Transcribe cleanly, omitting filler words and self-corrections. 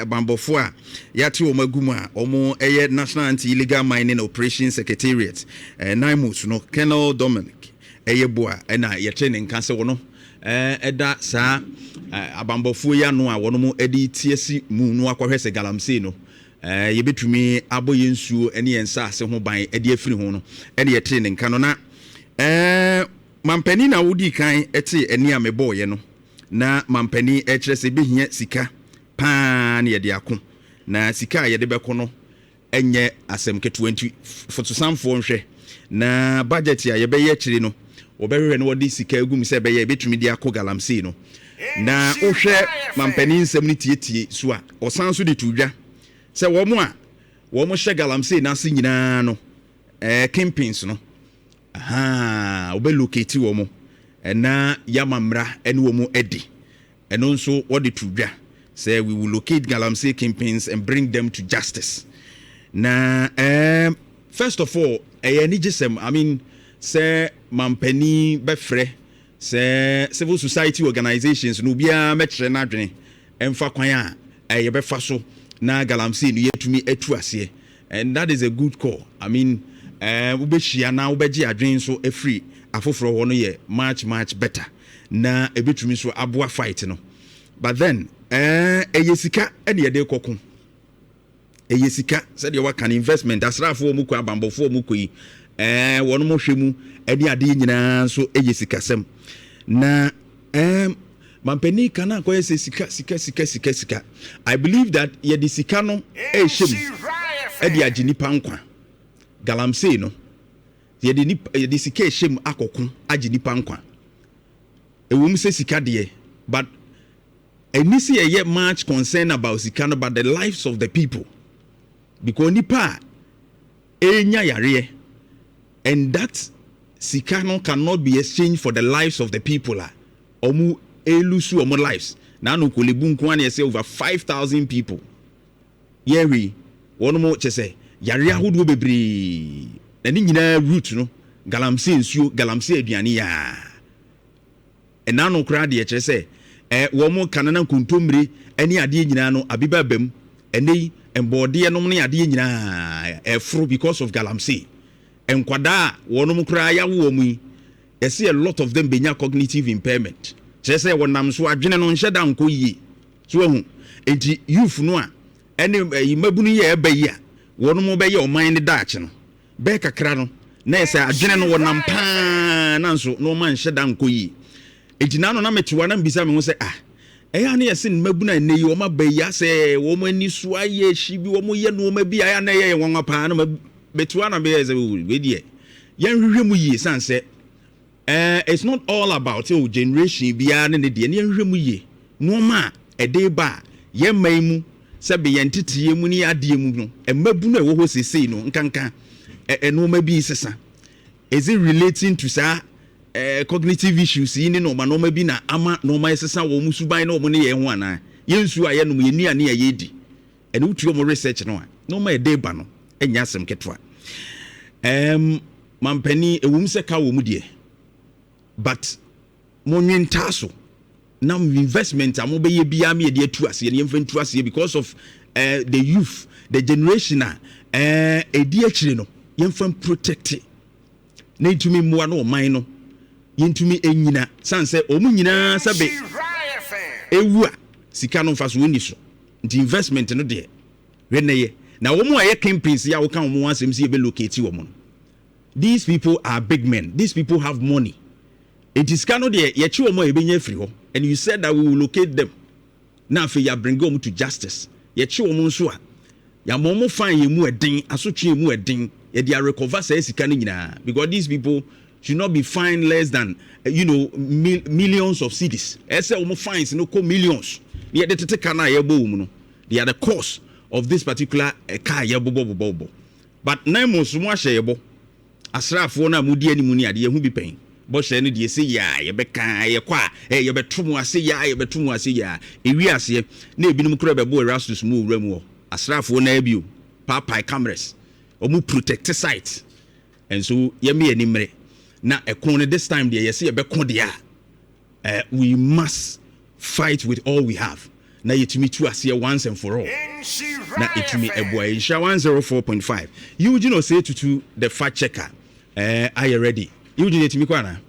bambofo a yate o magum a omo National Anti-Illegal Mining Operations Secretariat Naimus no Colonel Dominic boa na yɛtre ne nka se wo no ɛda saa abambofo ya no a wono mu edi tiesi mu no akwahwe se Galamsey no yebetumi aboye nsuo ene yensa ase ho ban edi afiri ho no ene yɛtre ne nka no na mampani na wodi kan ete eni a mebɔye no na mampani kyerɛ sɛ behia sika paa na yɛde ako na sika yɛde bɛkɔ no enye asɛm ke 20 fotosamfo nhwɛ na budget a yɛbɛyɛ kyire no obɛhwɛ no wɔde sika agum sɛ bɛyɛ betumi de akɔ Galamsey no na wohwɛ mampani nsɛm no tietie so a ɔsan so de tudwa sɛ wɔn hyɛ Galamsey na se nyinaa no campaigns no obɛlocate wɔn na yamamra ene wɔn edi ɛno nso wɔde tudwa say we will locate Galamsey campaigns and bring them to justice. Na first of all, I mean, say mampani befre, say civil society organizations no bia metre na dwene emfa kwan a befa so na Galamsey no yetumi etu ase, and that is a good call. I mean, ubehia na ubegye adwen so free afoforo ho no ye much better na ebetumi so aboa fight no. But then eyesika ene yede kokon eyesika said you work an investment asrafo mu kwa bambofo mu koyi wono mo hwemu ene ade nyina so eyesika sem na mampani kana ko yese sika. I believe that yede sika no ehwem ede agini pankwa Galamsey no yede sika ehwem akokon agini pankwa ewum se sika de but and you see a much concern about Sikano, about the lives of the people. Because nipa enya yare, and that Sikano cannot be exchanged for the lives of the people. Omu elusu omu lives. Now no kulibun kwani say over 5,000 people. Yeri, one more chese yare ahudu bebre. Nani nyina route no Galamsey nsuo Galamsey aduane ya. And now no crowd ye chese womo kanana kuntomre eni ade nyina no abiba bam eni embode no ne ade nyina efro because of Galamsey enkwada wonom kra ya wo mu you see a lot of them benya cognitive impairment say wonam so adwene no nheda nko yi so hu enti youth no a eni mabunu ye eba yi a wonom be ye oman ne daache no be kakra no na say adwene no wonam pa na nso no man nheda nko yi ejina no na metewa na mbisa me ho se eya na yesi mabuna ne yi o ma ba ya se wo mo ani so aye hyi bi wo mo ye no ma bi aya na ye won pa na betewa na be ye we die yan hwehwe mu yi sanse it's not all about generation bia ne ne de ne hwehwe mu yi no ma ede ba ye man mu se be ye ntetiye mu ni ade mu no mabuna wo ho sesei no nkanka no ma bi sesa is it relating to sa cognitive issues in no man no maybe na ama no my sesa wo musuban no mo ne ye ho ana yensu aye no ye ni ane ye di ene utuo mo research no no ma dey ba no enya asem ketwa mampani ewum se ka wo mu de but mo nwenta so na investment am be ye bia me de atu ase ye mfantu ase because of the youth the generation edi akire no ye mfan protect na itumi mo no man no yentumi enyina sanse omu nyina sabe ewu a sika no mfaso woni so nti investment no de reneye na wo mu aye campaigns ya wo kan wo mu asem si ebe locate wo mu. These people are big men, these people have money. It is sika no de ye chi wo mu ebe nya free ho, and you said that we will locate them. Na fe ya bring them to justice. Ye chi wo mu nso a ya mo mo fan ye mu eden asotwe ye mu eden ye de recover say sika no nyina because these people should not be fined less than millions of cedis. Ese omo fines no ko millions. They the tete kana ye bo no. They are the cause of this particular car ye bo. But na mo so mo ahye ye bo. Asrafo na mudi ani mu ni ade ye hu bi pen. Bo hye no de se ya ye be kan ye kwa ye beto mu ase ya ye beto mu ase ya. Ewi ase na ebinum kura be bo Erastus mu wura mu. Asrafo na ebio papa cameras. Omu protect site. And so ye me animre. Now, this time, we must fight with all we have. na yɛtumi tu aseɛ once and for all na ɛtumi ɛboa Nhyira 104.5 Eugene say to the fact checker are you ready Eugene yɛtumi kɔ ana